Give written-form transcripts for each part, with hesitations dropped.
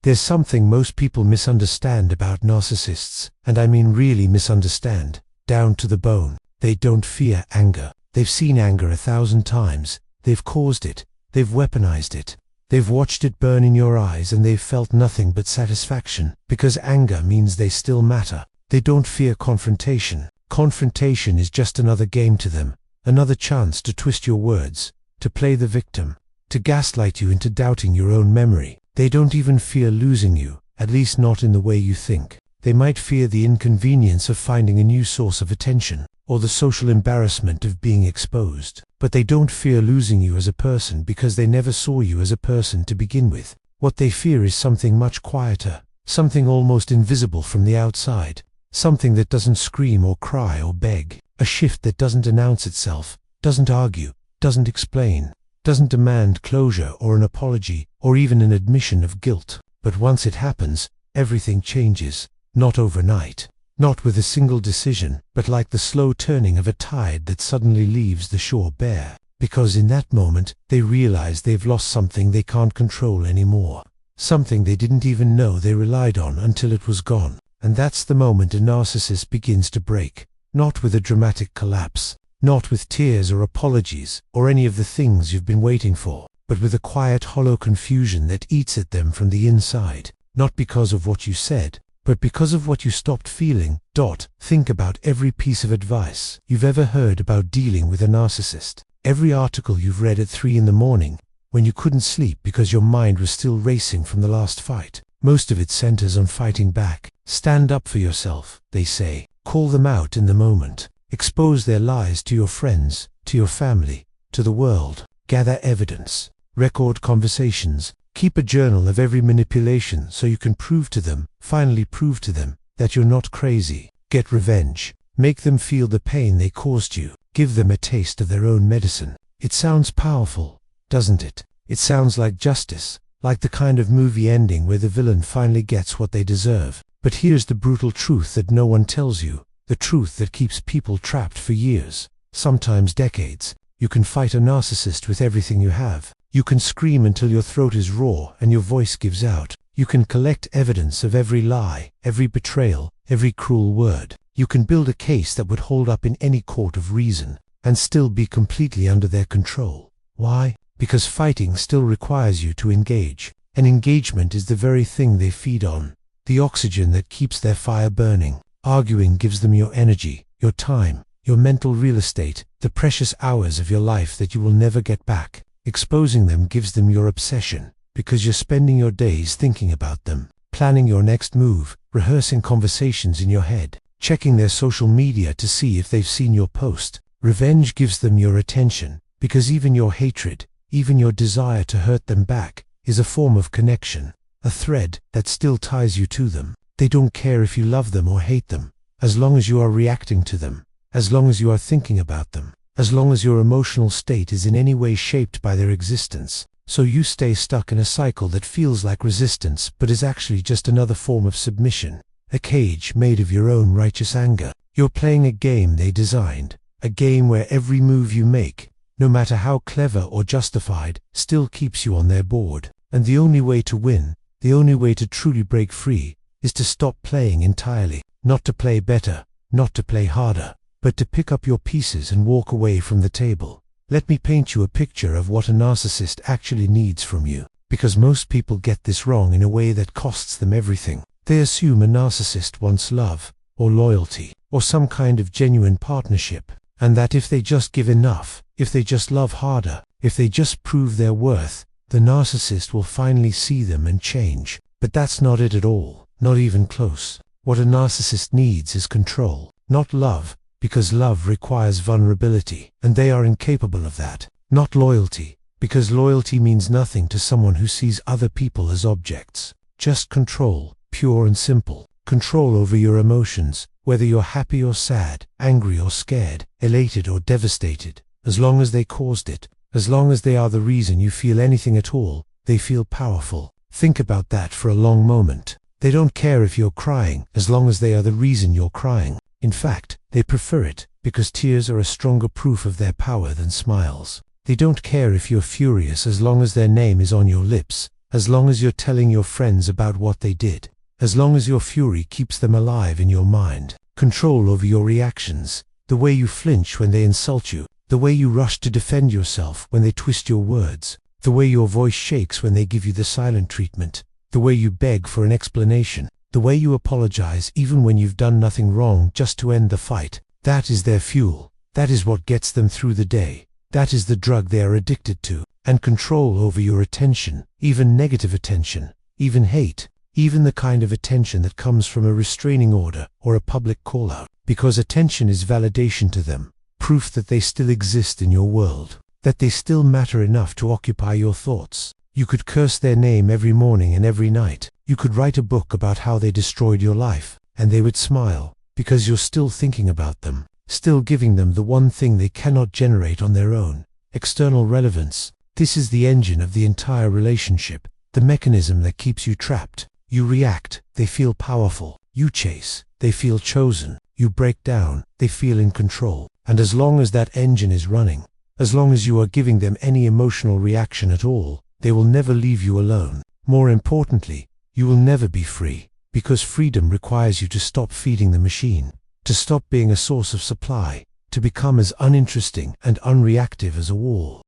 There's something most people misunderstand about narcissists, and I mean really misunderstand, down to the bone. They don't fear anger. They've seen anger 1,000 times. They've caused it. They've weaponized it. They've watched it burn in your eyes and they've felt nothing but satisfaction, because anger means they still matter. They don't fear confrontation. Confrontation is just another game to them, another chance to twist your words, to play the victim, to gaslight you into doubting your own memory. They don't even fear losing you, at least not in the way you think. They might fear the inconvenience of finding a new source of attention, or the social embarrassment of being exposed. But they don't fear losing you as a person because they never saw you as a person to begin with. What they fear is something much quieter, something almost invisible from the outside, something that doesn't scream or cry or beg, a shift that doesn't announce itself, doesn't argue, doesn't explain, doesn't demand closure or an apology or even an admission of guilt. But once it happens, everything changes, not overnight. Not with a single decision, but like the slow turning of a tide that suddenly leaves the shore bare. Because in that moment, they realize they've lost something they can't control anymore. Something they didn't even know they relied on until it was gone. And that's the moment a narcissist begins to break. Not with a dramatic collapse, not with tears or apologies, or any of the things you've been waiting for, but with a quiet, hollow confusion that eats at them from the inside. Not because of what you said, but because of what you stopped feeling. Think about every piece of advice you've ever heard about dealing with a narcissist. Every article you've read at 3 in the morning when you couldn't sleep because your mind was still racing from the last fight. Most of it centers on fighting back. Stand up for yourself, they say. Call them out in the moment. Expose their lies to your friends, to your family, to the world. Gather evidence. Record conversations. Keep a journal of every manipulation so you can finally prove to them, that you're not crazy. Get revenge. Make them feel the pain they caused you. Give them a taste of their own medicine. It sounds powerful, doesn't it? It sounds like justice, like the kind of movie ending where the villain finally gets what they deserve. But here's the brutal truth that no one tells you, the truth that keeps people trapped for years, sometimes decades. You can fight a narcissist with everything you have. You can scream until your throat is raw and your voice gives out. You can collect evidence of every lie, every betrayal, every cruel word. You can build a case that would hold up in any court of reason and still be completely under their control. Why? Because fighting still requires you to engage. And engagement is the very thing they feed on, the oxygen that keeps their fire burning. Arguing gives them your energy, your time, your mental real estate, the precious hours of your life that you will never get back. Exposing them gives them your obsession, because you're spending your days thinking about them, planning your next move, rehearsing conversations in your head, checking their social media to see if they've seen your post. Revenge gives them your attention, because even your hatred, even your desire to hurt them back, is a form of connection, a thread that still ties you to them. They don't care if you love them or hate them, as long as you are reacting to them, as long as you are thinking about them, as long as your emotional state is in any way shaped by their existence. So you stay stuck in a cycle that feels like resistance but is actually just another form of submission, a cage made of your own righteous anger. You're playing a game they designed, a game where every move you make, no matter how clever or justified, still keeps you on their board. And the only way to win, the only way to truly break free, is to stop playing entirely, not to play better, not to play harder, but to pick up your pieces and walk away from the table. Let me paint you a picture of what a narcissist actually needs from you, because most people get this wrong in a way that costs them everything. They assume a narcissist wants love, or loyalty, or some kind of genuine partnership, and that if they just give enough, if they just love harder, if they just prove their worth, the narcissist will finally see them and change. But that's not it at all, not even close. What a narcissist needs is control, not love, because love requires vulnerability, and they are incapable of that. Not loyalty, because loyalty means nothing to someone who sees other people as objects. Just control, pure and simple. Control over your emotions, whether you're happy or sad, angry or scared, elated or devastated. As long as they caused it, as long as they are the reason you feel anything at all, they feel powerful. Think about that for a long moment. They don't care if you're crying, as long as they are the reason you're crying. In fact, they prefer it, because tears are a stronger proof of their power than smiles. They don't care if you're furious as long as their name is on your lips, as long as you're telling your friends about what they did, as long as your fury keeps them alive in your mind. Control over your reactions, the way you flinch when they insult you, the way you rush to defend yourself when they twist your words, the way your voice shakes when they give you the silent treatment, the way you beg for an explanation, the way you apologize even when you've done nothing wrong just to end the fight. That is their fuel. That is what gets them through the day. That is the drug they are addicted to. And control over your attention, even negative attention, even hate, even the kind of attention that comes from a restraining order or a public call-out. Because attention is validation to them, proof that they still exist in your world, that they still matter enough to occupy your thoughts. You could curse their name every morning and every night. You could write a book about how they destroyed your life, and they would smile, because you're still thinking about them, still giving them the one thing they cannot generate on their own: external relevance. This is the engine of the entire relationship, the mechanism that keeps you trapped. You react, they feel powerful. You chase, they feel chosen. You break down, they feel in control. And as long as that engine is running, as long as you are giving them any emotional reaction at all, they will never leave you alone. More importantly, you will never be free, because freedom requires you to stop feeding the machine, to stop being a source of supply, to become as uninteresting and unreactive as a wall.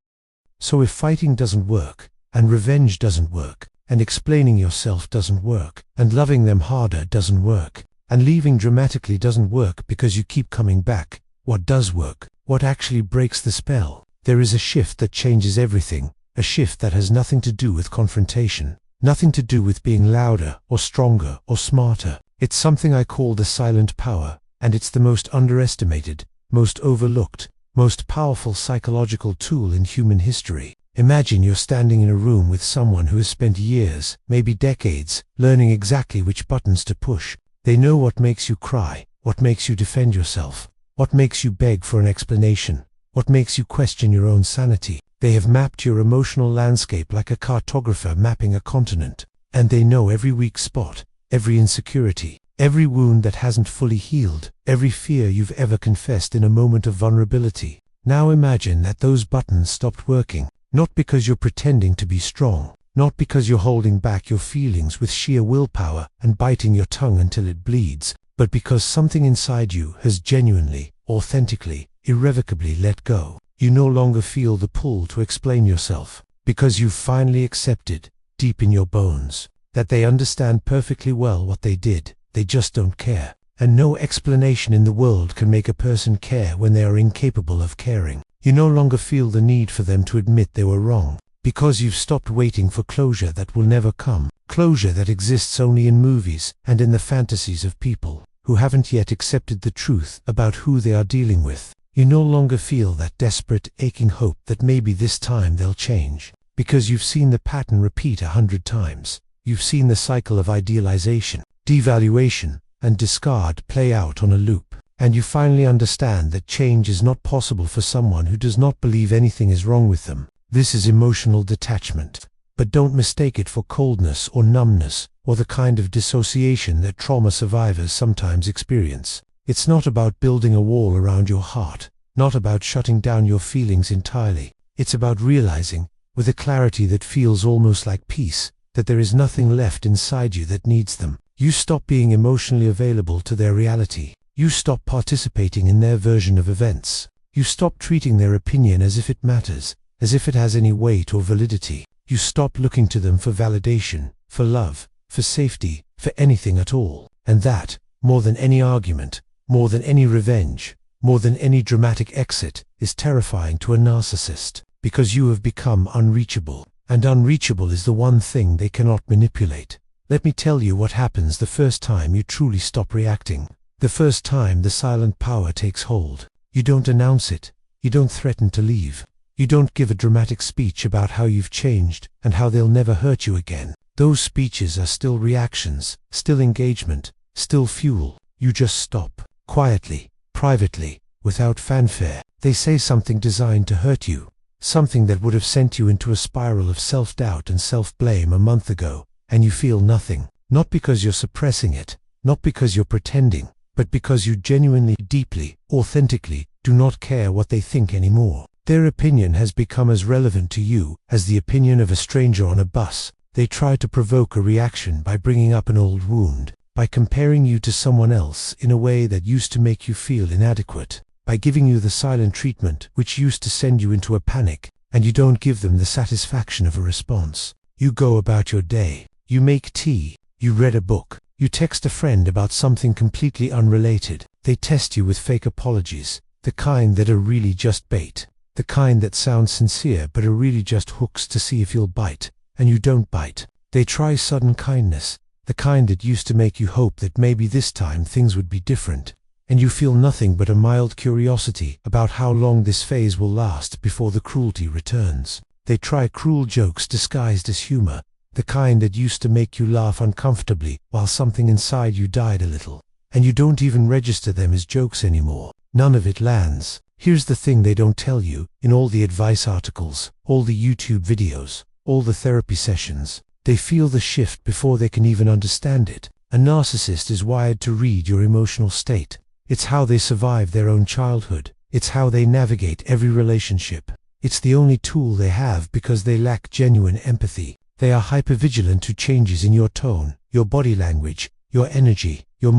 So if fighting doesn't work, and revenge doesn't work, and explaining yourself doesn't work, and loving them harder doesn't work, and leaving dramatically doesn't work because you keep coming back, what does work? What actually breaks the spell? There is a shift that changes everything, a shift that has nothing to do with confrontation, nothing to do with being louder or stronger or smarter. It's something I call the silent power, and it's the most underestimated, most overlooked, most powerful psychological tool in human history. Imagine you're standing in a room with someone who has spent years, maybe decades, learning exactly which buttons to push. They know what makes you cry, what makes you defend yourself, what makes you beg for an explanation, what makes you question your own sanity. They have mapped your emotional landscape like a cartographer mapping a continent, and they know every weak spot, every insecurity, every wound that hasn't fully healed, every fear you've ever confessed in a moment of vulnerability. Now imagine that those buttons stopped working, not because you're pretending to be strong, not because you're holding back your feelings with sheer willpower and biting your tongue until it bleeds, but because something inside you has genuinely, authentically, irrevocably let go. You no longer feel the pull to explain yourself, because you've finally accepted, deep in your bones, that they understand perfectly well what they did. They just don't care. And no explanation in the world can make a person care when they are incapable of caring. You no longer feel the need for them to admit they were wrong, because you've stopped waiting for closure that will never come, closure that exists only in movies and in the fantasies of people who haven't yet accepted the truth about who they are dealing with. You no longer feel that desperate, aching hope that maybe this time they'll change, because you've seen the pattern repeat 100 times. You've seen the cycle of idealization, devaluation, and discard play out on a loop, and you finally understand that change is not possible for someone who does not believe anything is wrong with them. This is emotional detachment, but don't mistake it for coldness or numbness, or the kind of dissociation that trauma survivors sometimes experience. It's not about building a wall around your heart, not about shutting down your feelings entirely. It's about realizing, with a clarity that feels almost like peace, that there is nothing left inside you that needs them. You stop being emotionally available to their reality. You stop participating in their version of events. You stop treating their opinion as if it matters, as if it has any weight or validity. You stop looking to them for validation, for love, for safety, for anything at all. And that, more than any argument, more than any revenge, more than any dramatic exit, is terrifying to a narcissist, because you have become unreachable. And unreachable is the one thing they cannot manipulate. Let me tell you what happens the first time you truly stop reacting. The first time the silent power takes hold. You don't announce it. You don't threaten to leave. You don't give a dramatic speech about how you've changed and how they'll never hurt you again. Those speeches are still reactions, still engagement, still fuel. You just stop. Quietly, privately, without fanfare. They say something designed to hurt you. Something that would have sent you into a spiral of self-doubt and self-blame a month ago, and you feel nothing. Not because you're suppressing it, not because you're pretending, but because you genuinely, deeply, authentically, do not care what they think anymore. Their opinion has become as relevant to you as the opinion of a stranger on a bus. They try to provoke a reaction by bringing up an old wound, by comparing you to someone else in a way that used to make you feel inadequate, by giving you the silent treatment which used to send you into a panic, and you don't give them the satisfaction of a response. You go about your day, you make tea, you read a book, you text a friend about something completely unrelated. They test you with fake apologies, the kind that are really just bait, the kind that sound sincere but are really just hooks to see if you'll bite, and you don't bite. They try sudden kindness, the kind that used to make you hope that maybe this time things would be different, and you feel nothing but a mild curiosity about how long this phase will last before the cruelty returns. They try cruel jokes disguised as humor, the kind that used to make you laugh uncomfortably while something inside you died a little, and you don't even register them as jokes anymore. None of it lands. Here's the thing they don't tell you, in all the advice articles, all the YouTube videos, all the therapy sessions. They feel the shift before they can even understand it. A narcissist is wired to read your emotional state. It's how they survive their own childhood. It's how they navigate every relationship. It's the only tool they have because they lack genuine empathy. They are hypervigilant to changes in your tone, your body language, your energy, your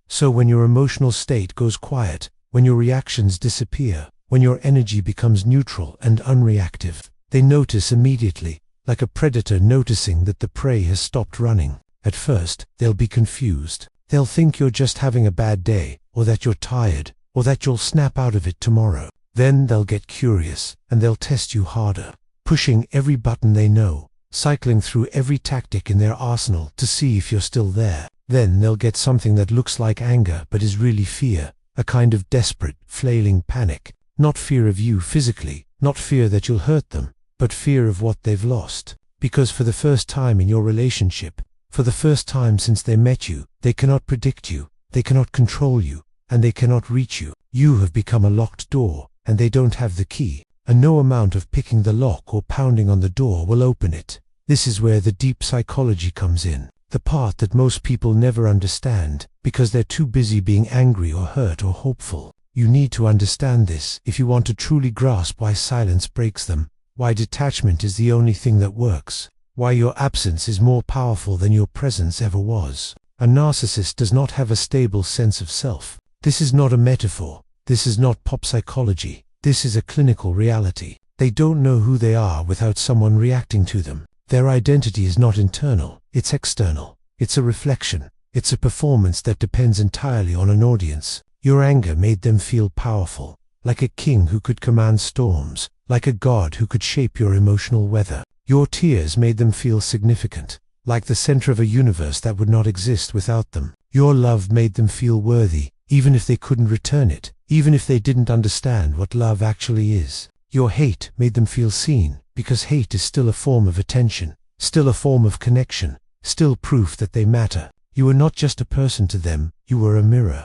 So when your emotional state goes quiet, when your reactions disappear, when your energy becomes neutral and unreactive, they notice immediately, like a predator noticing that the prey has stopped running. At first, they'll be confused. They'll think you're just having a bad day, or that you're tired, or that you'll snap out of it tomorrow. Then they'll get curious, and they'll test you harder, pushing every button they know, cycling through every tactic in their arsenal to see if you're still there. Then they'll get something that looks like anger but is really fear, a kind of desperate, flailing panic. Not fear of you physically, not fear that you'll hurt them, but fear of what they've lost. Because for the first time in your relationship, for the first time since they met you, they cannot predict you, they cannot control you, and they cannot reach you. You have become a locked door, and they don't have the key, and no amount of picking the lock or pounding on the door will open it. This is where the deep psychology comes in, the part that most people never understand, because they're too busy being angry or hurt or hopeful. You need to understand this if you want to truly grasp why silence breaks them, why detachment is the only thing that works, why your absence is more powerful than your presence ever was. A narcissist does not have a stable sense of self. This is not a metaphor. This is not pop psychology. This is a clinical reality. They don't know who they are without someone reacting to them. Their identity is not internal, it's external. It's a reflection. It's a performance that depends entirely on an audience. Your anger made them feel powerful, like a king who could command storms, like a god who could shape your emotional weather. Your tears made them feel significant, like the center of a universe that would not exist without them. Your love made them feel worthy, even if they couldn't return it, even if they didn't understand what love actually is. Your hate made them feel seen, because hate is still a form of attention, still a form of connection, still proof that they matter. You were not just a person to them, you were a mirror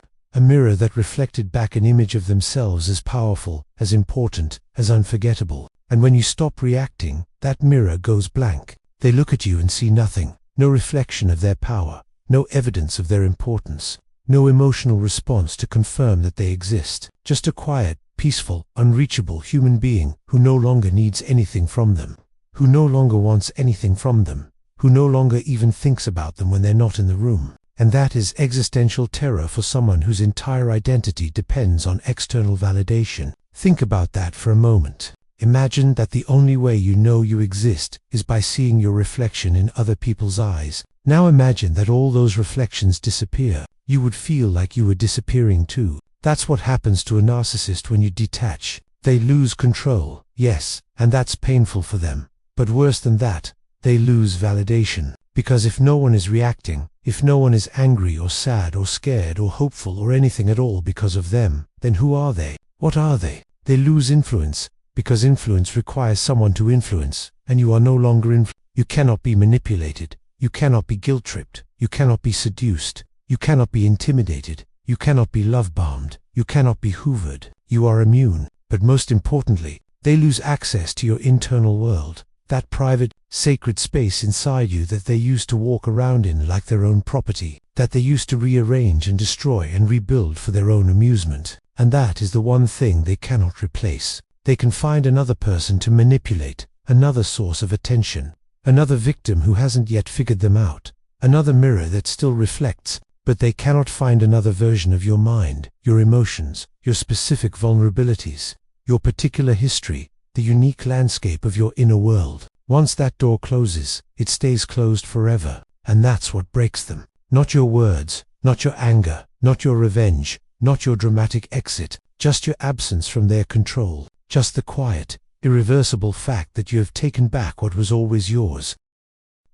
that reflected back an image of themselves as powerful, as important, as unforgettable. And when you stop reacting, that mirror goes blank. They look at you and see nothing, no reflection of their power, no evidence of their importance, no emotional response to confirm that they exist. Just a quiet, peaceful, unreachable human being who no longer needs anything from them, who no longer wants anything from them, who no longer even thinks about them when they're not in the room. And that is existential terror for someone whose entire identity depends on external validation. Think about that for a moment. Imagine that the only way you know you exist is by seeing your reflection in other people's eyes. Now imagine that all those reflections disappear. You would feel like you were disappearing too. That's what happens to a narcissist when you detach. They lose control, yes, and that's painful for them. But worse than that, they lose validation. Because if no one is reacting, if no one is angry or sad or scared or hopeful or anything at all because of them, then who are they? What are they? They lose influence, because influence requires someone to influence, and you are no longer You cannot be manipulated, you cannot be guilt-tripped, you cannot be seduced, you cannot be intimidated, you cannot be love-bombed, you cannot be hoovered. You are immune, but most importantly, they lose access to your internal world, that private, sacred space inside you that they used to walk around in like their own property, that they used to rearrange and destroy and rebuild for their own amusement. And that is the one thing they cannot replace. They can find another person to manipulate, another source of attention, Another victim who hasn't yet figured them out. Another mirror that still reflects, but they cannot find another version of your mind, your emotions, your specific vulnerabilities, your particular history, the unique landscape of your inner world. Once that door closes, it stays closed forever, and that's what breaks them. Not your words, not your anger, not your revenge, not your dramatic exit, just your absence from their control, just the quiet, irreversible fact that you have taken back what was always yours.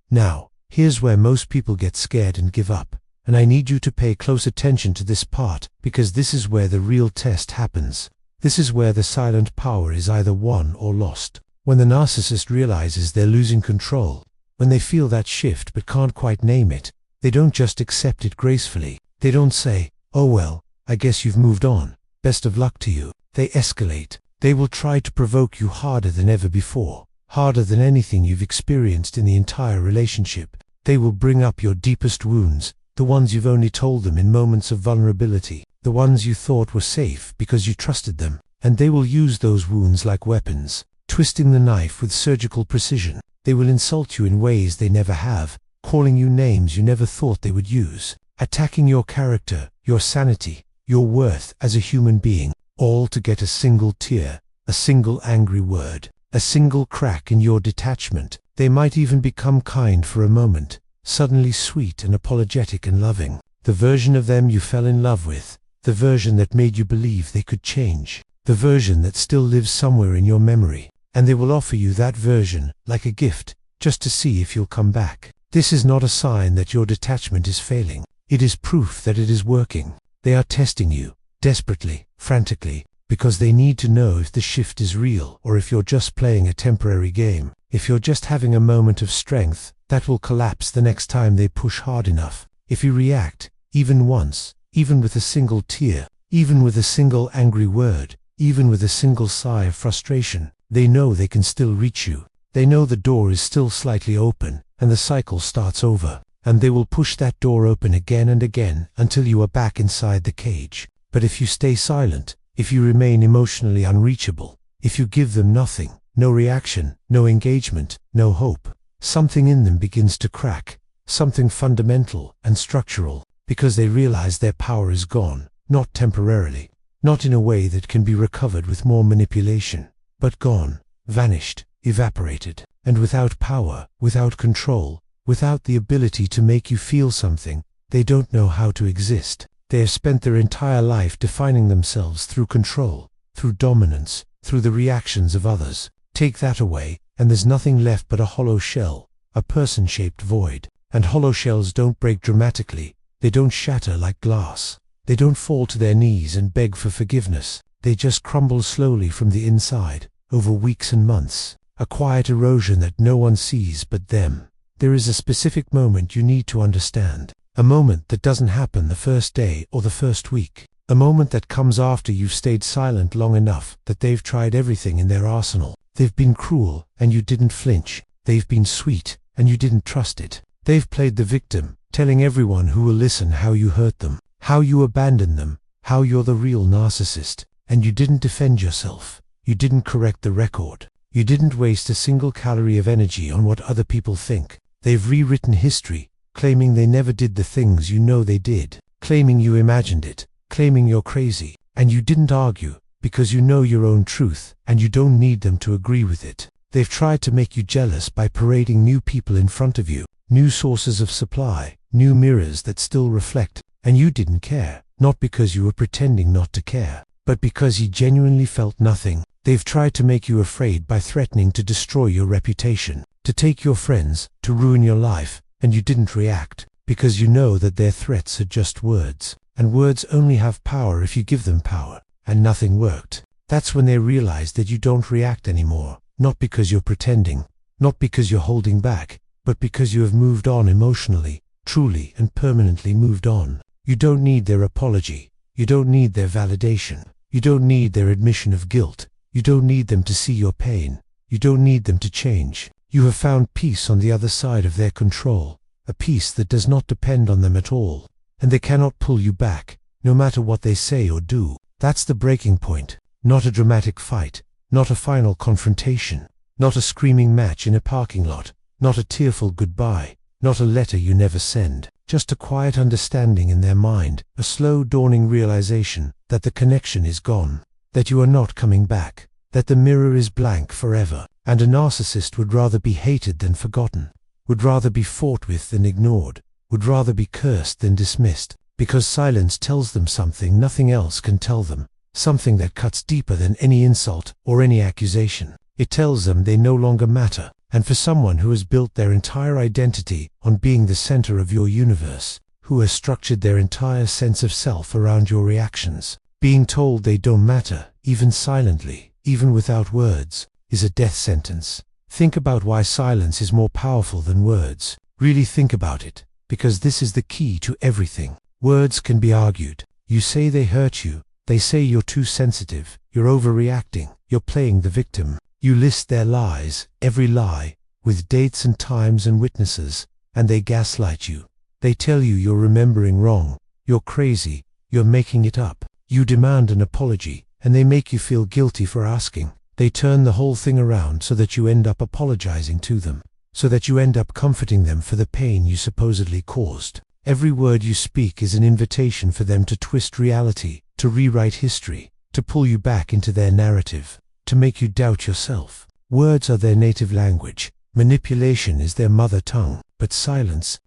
Now, here's where most people get scared and give up, and I need you to pay close attention to this part, because this is where the real test happens. This is where the silent power is either won or lost. When the narcissist realizes they're losing control, when they feel that shift but can't quite name it, they don't just accept it gracefully. They don't say, "Oh well, I guess you've moved on. Best of luck to you." They escalate. They will try to provoke you harder than ever before, harder than anything you've experienced in the entire relationship. They will bring up your deepest wounds, the ones you've only told them in moments of vulnerability, the ones you thought were safe because you trusted them, and they will use those wounds like weapons, twisting the knife with surgical precision. They will insult you in ways they never have, calling you names you never thought they would use, attacking your character, your sanity, your worth as a human being, all to get a single tear, a single angry word, a single crack in your detachment. They might even become kind for a moment, suddenly sweet and apologetic and loving, the version of them you fell in love with, the version that made you believe they could change, the version that still lives somewhere in your memory. And they will offer you that version, like a gift, just to see if you'll come back. This is not a sign that your detachment is failing. It is proof that it is working. They are testing you, desperately, frantically, because they need to know if the shift is real or if you're just playing a temporary game. If you're just having a moment of strength, that will collapse the next time they push hard enough. If you react, even once, even with a single tear, even with a single angry word, even with a single sigh of frustration, they know they can still reach you. They know the door is still slightly open, and the cycle starts over. And they will push that door open again and again until you are back inside the cage. But if you stay silent, if you remain emotionally unreachable, if you give them nothing, no reaction, no engagement, no hope, something in them begins to crack, something fundamental and structural, because they realize their power is gone, not temporarily, not in a way that can be recovered with more manipulation, but gone, vanished, evaporated, and without power, without control, without the ability to make you feel something, they don't know how to exist. They have spent their entire life defining themselves through control, through dominance, through the reactions of others. Take that away, and there's nothing left but a hollow shell, a person-shaped void. And hollow shells don't break dramatically, they don't shatter like glass. They don't fall to their knees and beg for forgiveness. They just crumble slowly from the inside, over weeks and months, a quiet erosion that no one sees but them. There is a specific moment you need to understand, a moment that doesn't happen the first day or the first week, a moment that comes after you've stayed silent long enough that they've tried everything in their arsenal. They've been cruel, and you didn't flinch. They've been sweet, and you didn't trust it. They've played the victim, telling everyone who will listen how you hurt them, how you abandoned them, how you're the real narcissist, and you didn't defend yourself. You didn't correct the record. You didn't waste a single calorie of energy on what other people think. They've rewritten history, claiming they never did the things you know they did, claiming you imagined it, claiming you're crazy, and you didn't argue, because you know your own truth, and you don't need them to agree with it. They've tried to make you jealous by parading new people in front of you, new sources of supply, new mirrors that still reflect, and you didn't care, not because you were pretending not to care, but because you genuinely felt nothing. They've tried to make you afraid by threatening to destroy your reputation, to take your friends, to ruin your life, and you didn't react, because you know that their threats are just words, and words only have power if you give them power, and nothing worked. That's when they realize that you don't react anymore, not because you're pretending, not because you're holding back, but because you have moved on emotionally, truly and permanently moved on. You don't need their apology, you don't need their validation, you don't need their admission of guilt, you don't need them to see your pain, you don't need them to change. You have found peace on the other side of their control, a peace that does not depend on them at all, and they cannot pull you back, no matter what they say or do. That's the breaking point, not a dramatic fight, not a final confrontation, not a screaming match in a parking lot, not a tearful goodbye, not a letter you never send, just a quiet understanding in their mind, a slow dawning realization that the connection is gone, that you are not coming back, that the mirror is blank forever. And a narcissist would rather be hated than forgotten, would rather be fought with than ignored, would rather be cursed than dismissed, because silence tells them something nothing else can tell them, something that cuts deeper than any insult or any accusation. It tells them they no longer matter, and for someone who has built their entire identity on being the center of your universe, who has structured their entire sense of self around your reactions, being told they don't matter, even silently, even without words, is a death sentence. Think about why silence is more powerful than words. Really think about it, because this is the key to everything. Words can be argued. You say they hurt you, they say you're too sensitive, you're overreacting, you're playing the victim. You list their lies, every lie, with dates and times and witnesses, and they gaslight you. They tell you you're remembering wrong, you're crazy, you're making it up. You demand an apology, and they make you feel guilty for asking. They turn the whole thing around so that you end up apologizing to them, so that you end up comforting them for the pain you supposedly caused. Every word you speak is an invitation for them to twist reality, to rewrite history, to pull you back into their narrative, to make you doubt yourself. Words are their native language. Manipulation is their mother tongue. But silence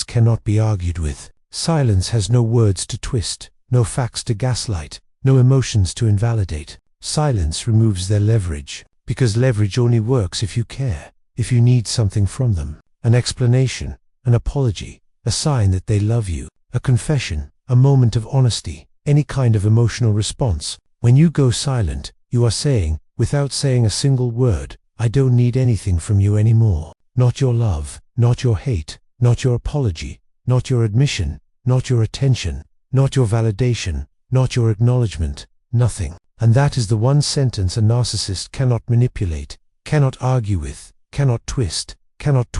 cannot be argued with. Silence has no words to twist, no facts to gaslight, no emotions to invalidate. Silence removes their leverage, because leverage only works if you care, if you need something from them, an explanation, an apology, a sign that they love you, a confession, a moment of honesty, any kind of emotional response. When you go silent, you are saying, without saying a single word, I don't need anything from you anymore. Not your love, not your hate, not your apology, not your admission, not your attention, not your validation, not your acknowledgement, nothing. And that is the one sentence a narcissist cannot manipulate, cannot argue with, cannot twist, cannot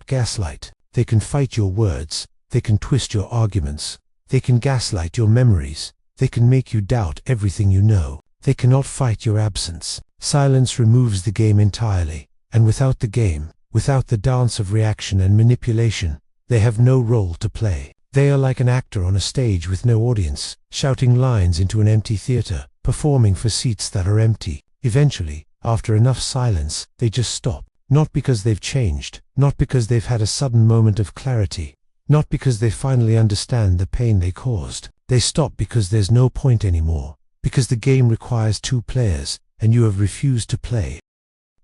gaslight. They can fight your words, they can twist your arguments, they can gaslight your memories, they can make you doubt everything you know. They cannot fight your absence. Silence removes the game entirely, and without the game, without the dance of reaction and manipulation, they have no role to play. They are like an actor on a stage with no audience, shouting lines into an empty theater, performing for seats that are empty. Eventually, after enough silence, they just stop. Not because they've changed, not because they've had a sudden moment of clarity, not because they finally understand the pain they caused. They stop because there's no point anymore, because the game requires two players, and you have refused to play.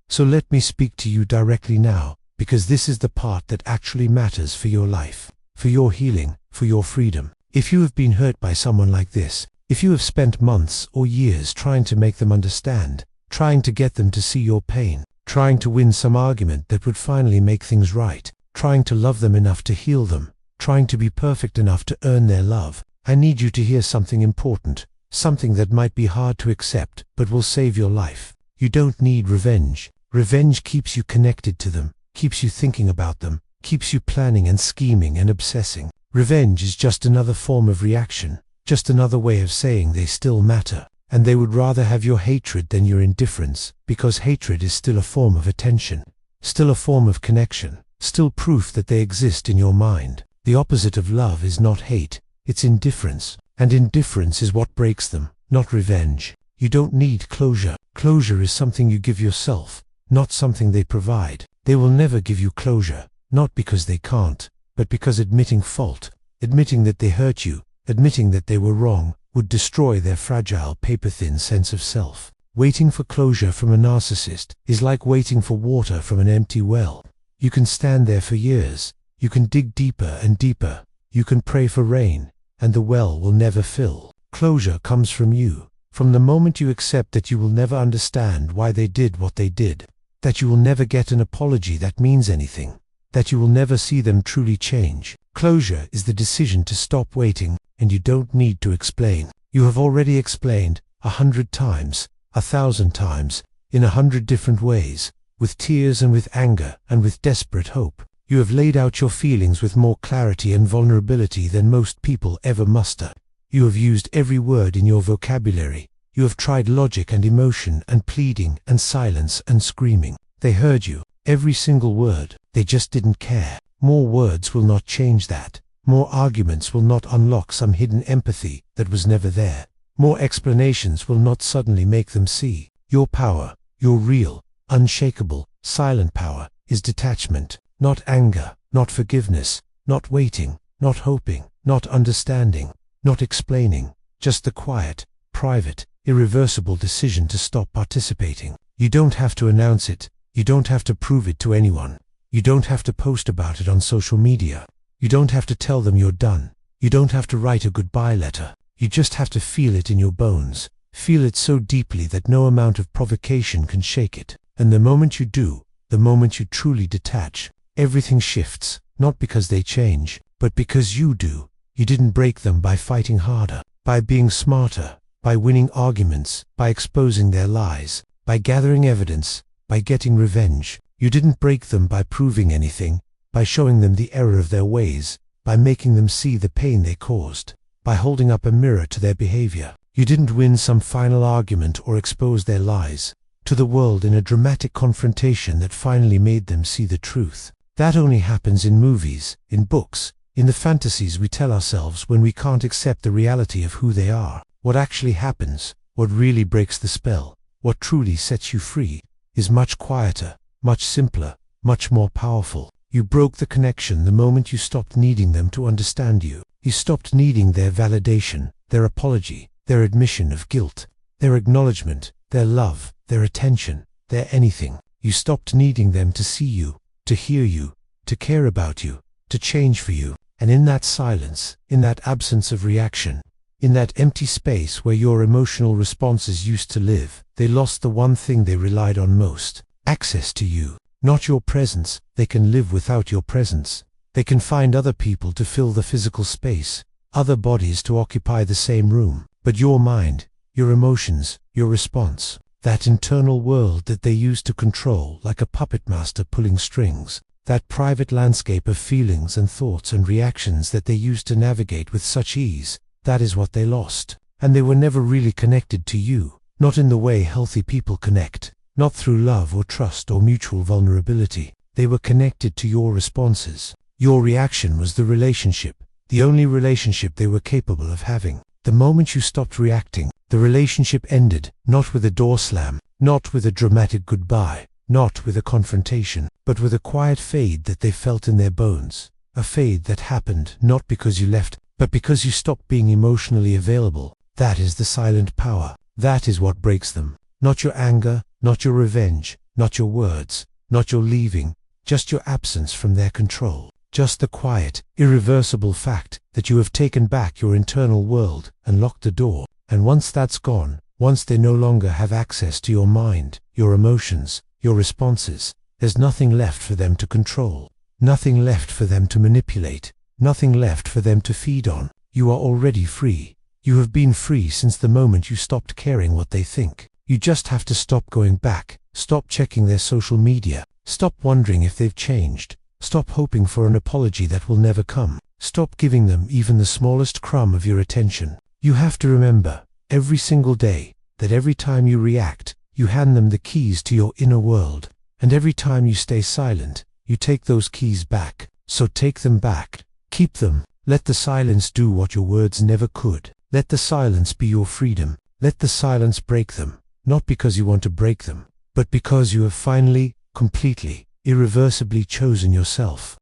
So let me speak to you directly now, because this is the part that actually matters for your life, for your healing, for your freedom. If you have been hurt by someone like this, if you have spent months or years trying to make them understand, trying to get them to see your pain, trying to win some argument that would finally make things right, trying to love them enough to heal them, trying to be perfect enough to earn their love, I need you to hear something important, something that might be hard to accept, but will save your life. You don't need revenge. Revenge keeps you connected to them, keeps you thinking about them, keeps you planning and scheming and obsessing. Revenge is just another form of reaction, just another way of saying they still matter, and they would rather have your hatred than your indifference, because hatred is still a form of attention, still a form of connection, still proof that they exist in your mind. The opposite of love is not hate, it's indifference, and indifference is what breaks them, not revenge. You don't need closure. Closure is something you give yourself, not something they provide. They will never give you closure, not because they can't, but because admitting fault, admitting that they hurt you, admitting that they were wrong, would destroy their fragile, paper-thin sense of self. Waiting for closure from a narcissist is like waiting for water from an empty well. You can stand there for years, you can dig deeper and deeper, you can pray for rain, and the well will never fill. Closure comes from you, from the moment you accept that you will never understand why they did what they did, that you will never get an apology that means anything, that you will never see them truly change. Closure is the decision to stop waiting, and you don't need to explain. You have already explained 100 times, 1,000 times, in 100 different ways, with tears and with anger and with desperate hope. You have laid out your feelings with more clarity and vulnerability than most people ever muster. You have used every word in your vocabulary. You have tried logic and emotion and pleading and silence and screaming. They heard you. Every single word. They just didn't care. More words will not change that. More arguments will not unlock some hidden empathy that was never there. More explanations will not suddenly make them see. Your power, your real, unshakable, silent power, is detachment. Not anger, not forgiveness, not waiting, not hoping, not understanding, not explaining. Just the quiet, private, irreversible decision to stop participating. You don't have to announce it. You don't have to prove it to anyone. You don't have to post about it on social media. You don't have to tell them you're done. You don't have to write a goodbye letter. You just have to feel it in your bones. Feel it so deeply that no amount of provocation can shake it. And the moment you do, the moment you truly detach, everything shifts, not because they change, but because you do. You didn't break them by fighting harder, by being smarter, by winning arguments, by exposing their lies, by gathering evidence, by getting revenge. You didn't break them by proving anything, by showing them the error of their ways, by making them see the pain they caused, by holding up a mirror to their behavior. You didn't win some final argument or expose their lies to the world in a dramatic confrontation that finally made them see the truth. That only happens in movies, in books, in the fantasies we tell ourselves when we can't accept the reality of who they are. What actually happens, what really breaks the spell, what truly sets you free, is much quieter, much simpler, much more powerful. You broke the connection the moment you stopped needing them to understand you. You stopped needing their validation, their apology, their admission of guilt, their acknowledgement, their love, their attention, their anything. You stopped needing them to see you, to hear you, to care about you, to change for you. And in that silence, in that absence of reaction, in that empty space where your emotional responses used to live, they lost the one thing they relied on most: access to you. Not your presence. They can live without your presence. They can find other people to fill the physical space, other bodies to occupy the same room. But your mind, your emotions, your response, that internal world that they used to control like a puppet master pulling strings, that private landscape of feelings and thoughts and reactions that they used to navigate with such ease, that is what they lost. And they were never really connected to you, not in the way healthy people connect, not through love or trust or mutual vulnerability. They were connected to your responses. Your reaction was the relationship, the only relationship they were capable of having. The moment you stopped reacting, the relationship ended, not with a door slam, not with a dramatic goodbye, not with a confrontation, but with a quiet fade that they felt in their bones. A fade that happened not because you left, but because you stopped being emotionally available. That is the silent power. That is what breaks them. Not your anger, not your revenge, not your words, not your leaving, just your absence from their control. Just the quiet, irreversible fact that you have taken back your internal world and locked the door. And once that's gone, once they no longer have access to your mind, your emotions, your responses, there's nothing left for them to control, nothing left for them to manipulate, nothing left for them to feed on. You are already free. You have been free since the moment you stopped caring what they think. You just have to stop going back, stop checking their social media, stop wondering if they've changed, stop hoping for an apology that will never come, stop giving them even the smallest crumb of your attention. You have to remember, every single day, that every time you react, you hand them the keys to your inner world, and every time you stay silent, you take those keys back. So take them back, keep them, let the silence do what your words never could. Let the silence be your freedom, let the silence break them, not because you want to break them, but because you have finally, completely, irreversibly chosen yourself.